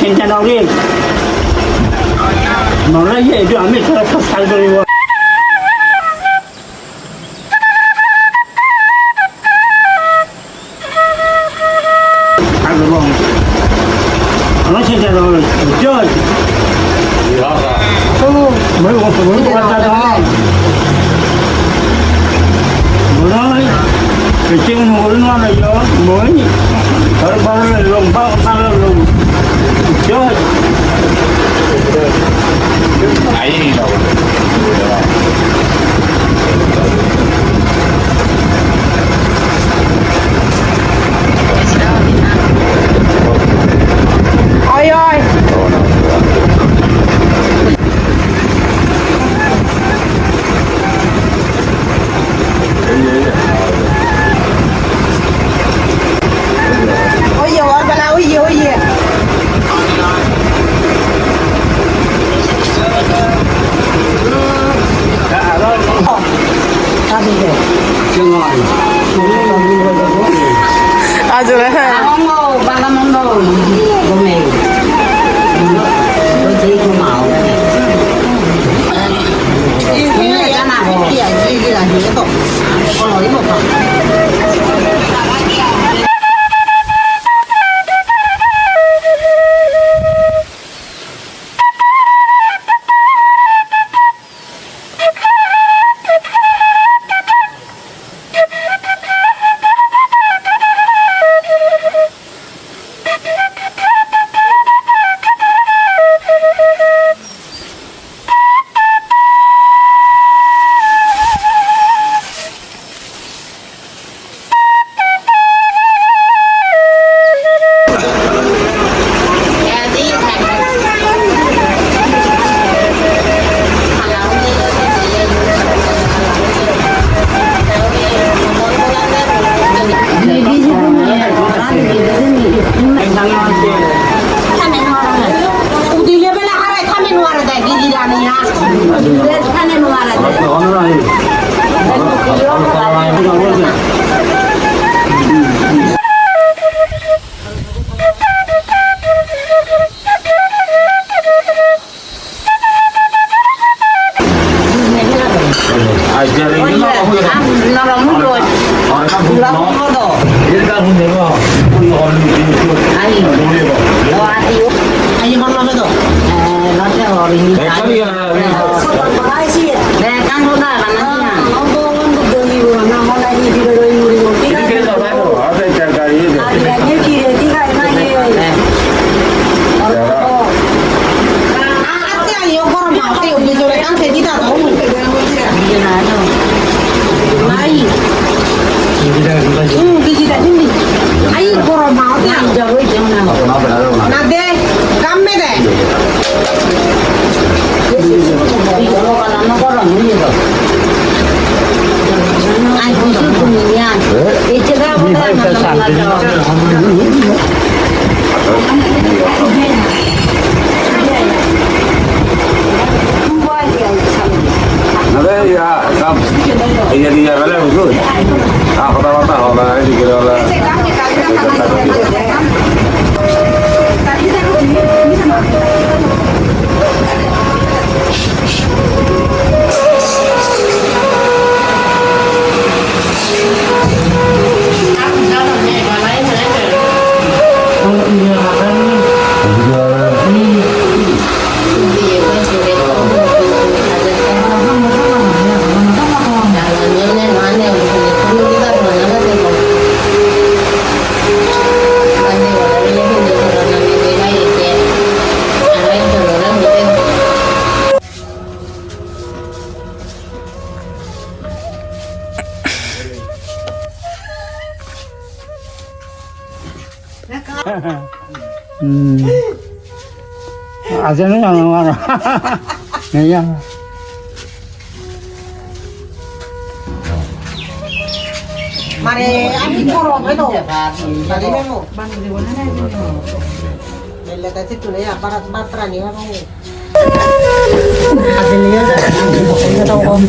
চিন্তা নাও রে মনে হয় এই যে আমি তোরা সব সাল করিব nó xin chào rồi chơi mới một bữa qua ra đó bữa đó cái chân mũi nó là gió mới ở bao là lồng bao là lồng chơi ấy đâu ôi ơi ôi giờ anh bà ôi gì 아주 어머, 바가몬도 몸에 어디 고마워. 이게 하나 뭐 이기라 해도 어디 못 봐. 아재는 안 와라. 그냥. Mare anh koro với đồ. Mare với một. Nên là cái thứ này là batra nhiều không? Adilnya ada tahu không?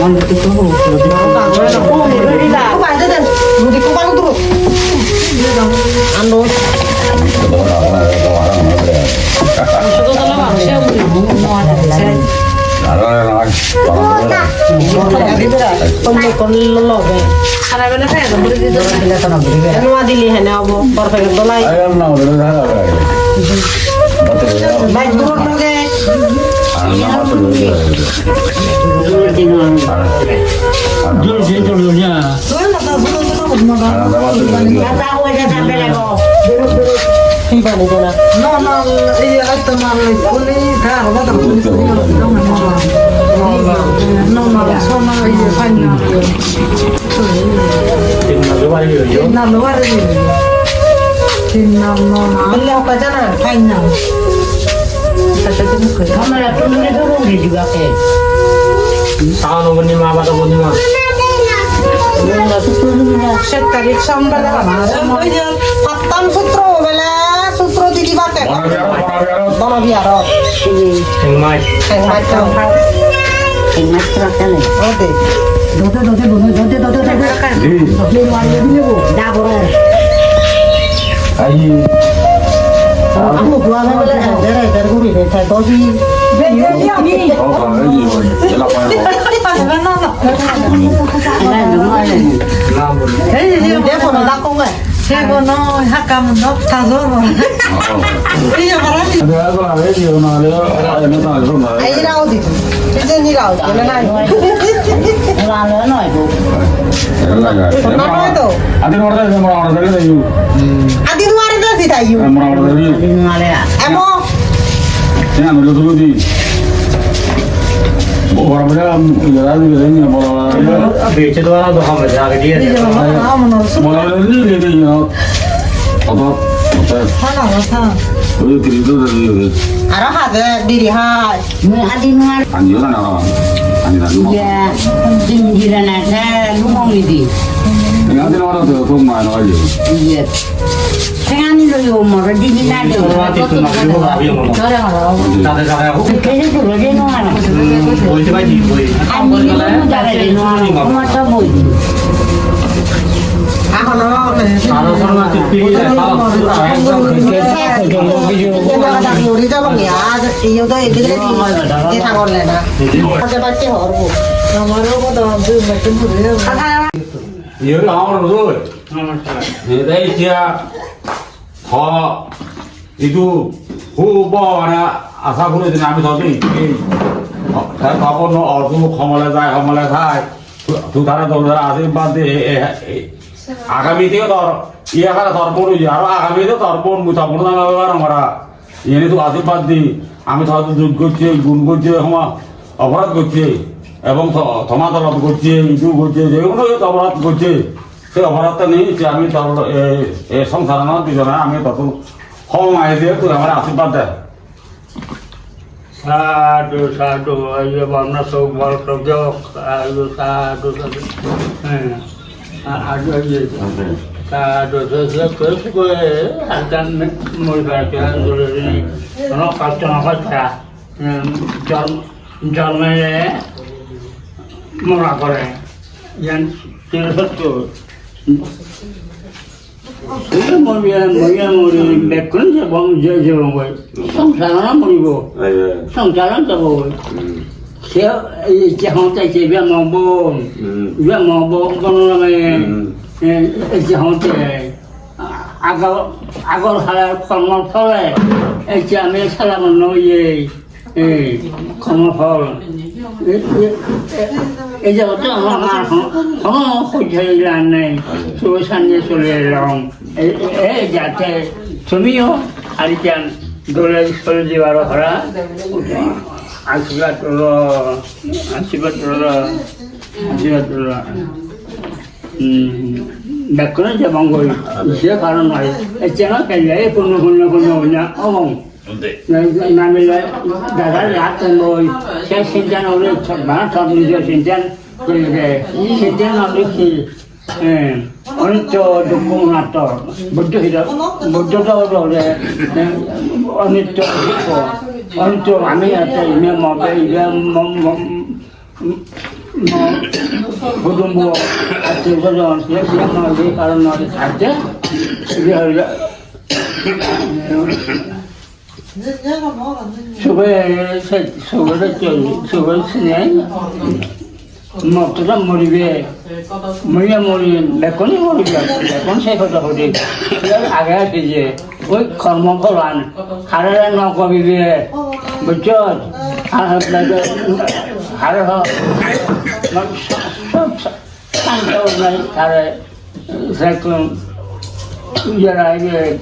Có phải thế này, rồi thì có bao nhiêu ăn thôi. Con lo về. খারাপ হলে খাই তো বলে দিতে Nó đi liền này nào, bảo phải có lại. Bài đua nó ghê. Dulu sih dulunya. Đua là tao đua nó một nó đó. tao quay ra thăm bên này rồi Khi vào đây là No, ay tamam kuni ka wala ka kuni no, so na ay fanya. Tinggal luar yo. Na luar ni. Tinam no na. bên leo cái chân này thành nào. kamera tuh turun juga ke Tahun menima apa tahun menima? Setari sambal ka na. Bây giờ pattan sutro bela sutro di pakai. Dono biaro. Yang mai. Thành mai trâu. ingat terus Oke. dah boleh Ayi. Aku buang bela dari guru ini saya tahu sih. Oh, kalau ini jelek ada rumah ini Namun. Dia pun nak kau kan. Sebo no hakam no tazoro. Iya berarti. Ada apa lagi di mana ada yang tahu semua. Ai rau di. Itu ni rau, ini nai. lalu nói bu Kenapa itu? Ada orang yang mau orang dari itu. Adi luar itu sih tayu. Mau orang dari. di mana ya Emo. Ini ambil dulu di. Orang berapa ya ada yang mau orang. Bicara tu orang tu hamil lagi dia. Mau orang dari dia ya. Apa? Sana wasa. Itu itu dari. Arah ada diri hai. adi nuar Anjuran orang. Anjuran rumah. ya pinggiran ada rumah ini Ini ada orang tu tu mana aja. iya Tengah ni dulu umur di sini ada. Kayaknya tu lagi nuar. Ani ni pun tak ada nuar. Cuma tahu. Aku no. Kita ada teori tu bang ya. Iyo tu itu di thang online na. Macam macam orang. Namaro ko da du macam tu ya. Nhớ đó rồi. Thì đây chia họ itu hu bo na asa phun thì làm sao đi. Thế có con nó ở tu không là dài không là thay. Tu thara tu thara asing bande আগামীতেও তোর ইয়া খারা তোর বোন আর আগামীতেও তোর বোন মুতাপন না আমরা এনে তো আশীর্বাদ দি আমি তো যোগ করছি গুণ করছি অপরাধ করছি এবং সমাজরত করছি ইটু করছি যেগুলো অপরাধ করছি সেই অপরাধটা নেই যে আমি তোর সংসার না দুজনে আমি তত ক্ষমাই দিয়ে তুই আমার আশীর্বাদ দেয় Sadu sadu ayo bangna sobal kerja ayo sadu sadu ada aja sadu sadu gue akan melibatkan dulu ini karena kacau apa jangan murah kore yang tidak betul Saya mau bekun je bang je bang, sangsaran mau ibu, sangsaran tu bang. Saya jangan tak saya mau bang, dia mau bang kalau lagi jangan tak. Agar halal kamal soleh, jamil salam noye, kamal hal. Ejak tu orang orang khusyulan ni, suasananya solerong. Jate sumiyo, hari kian dolar sepuluh jiwa orang, asibat dolar. Bekuna jabang goi, dia karena mai, jangan kaya punya omong. Namanya dalam latihan goi, saya sinjan oleh mana tahun ini sinjan, sinjan oleh si, untuk dukung nato, betul tidak, betul tak oleh, untuk kami ada ini mau 부동부 아침부터 시험하기 가는 갈때 내가 먹었는데. 수고에 수고를 쓰네. 뭐 그런 머리 위에 뭐야 머리 몇 건이 머리야 몇건 세거든 어디 그걸 알아야 되지. 그 걸먹고 안 하루에 놓고 위에 뭐죠? 하루서 상처를 하루에 세건 이제라 이게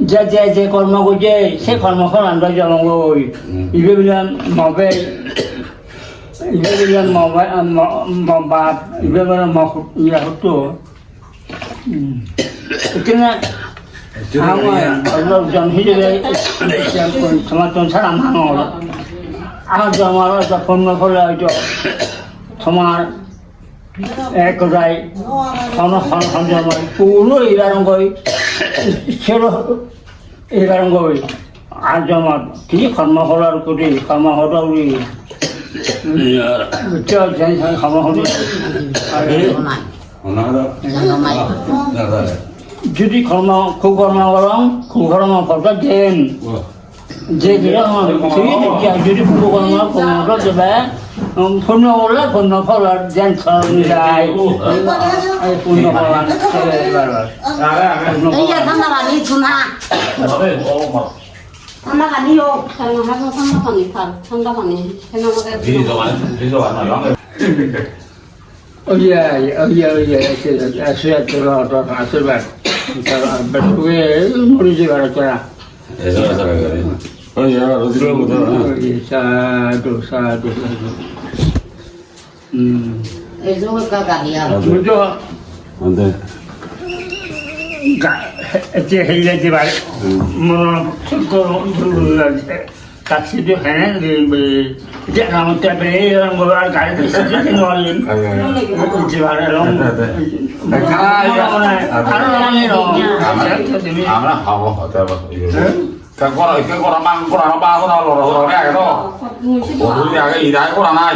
제 걸먹고지 새 걸먹고 안 되잖아 뭐 이게 그냥 뭐배 이게 그냥 뭐밥 이게 그냥 뭐 이라고 또 그때는 아마 얼마 전 희재에 정말 사람 하나 아주 말아서 걸먹고라죠 정말 애거라이 하나 우로 일하는 거이 새로 일하는 거이 아주 막 뒤에 걸먹고라고 그래 걸먹고라 우리 저 전생 걸먹고리 주디 걸먹 그 걸먹 벌써 제기랑 되게 주디 그 걸먹 걸먹으로 집에 분노올라 분노올라 젠틀이다 아이 분노올라 이제 상담하니 주나. 상담하니요. 하고 상담하니 상담하니 해나가게 어예 수야 들어서 아스바 왜 모르지 말았잖아 사도 에조가 가리야. 먼저 안돼 이제 해야지 말 뭐, 같이도 해내는 뭐 이제 아무 때문에 이런 거 가르쳐 주는 거는 이제 말하는 아무나 하고 어때 봐 cái con mang con nó ba con nó lò này cái đó ủa cái gì đấy con này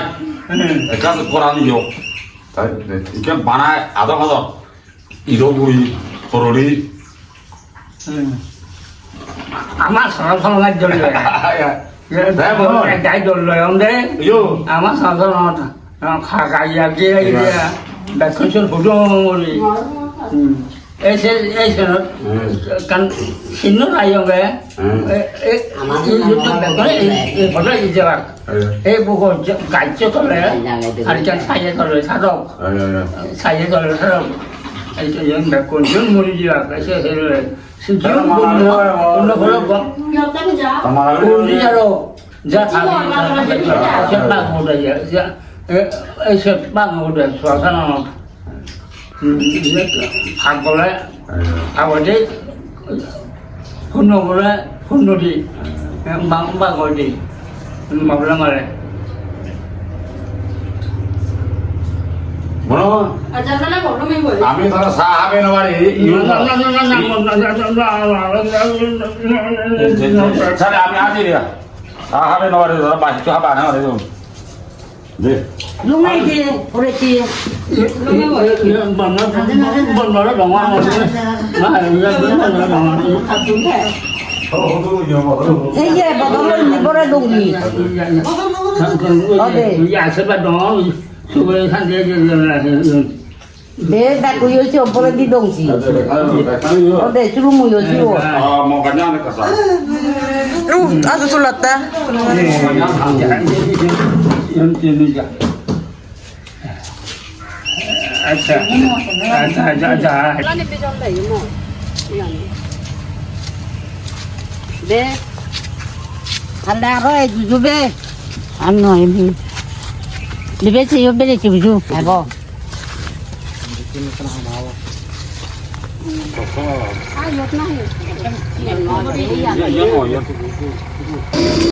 cái con nhiều cái bạn này à đó rồi 이러고 거러리 아마 사람이 돌려요. 내가 잘 돌려요. 근데 아마 사람은 가까이 이야기야. 나 그걸 보정물이 에세는 간 신는 아이가 에 보다 이제 와. 에 보고 같이 돌래. 아리짱 사이에 돌래 사도. 사이에 돌래 사도. 연 몇건 연물이지라 그래서 해를 신경 분노 그러고 우리자로 자 다니 셋방 오다야 에 셋방 오다 수아사나 하고래 아버지 분노고래 분노리 망방어디 먹으라 말해 뭐라 아자나나 걸으면 뭐야 আমি ধরো সাহাবে নবারি তাহলে আমি আছি রে সাহাবে নবারি ধরো বাইশ হাবা না রে 네 롱아이지 그랬지. 번번을 영화는 나 이제 먹으면 이거래 동기. 야스바 너 수고에 산대 내 갖고 요시 오빠는 네 동지. 어때 주름무 요시오. 뭐 간장에 가서 아주 졸랐다. 연주자 아자 네. 달라로 주주배. 안 넣어 이미. 리베스 옆에 주주. 아이고. ai một năm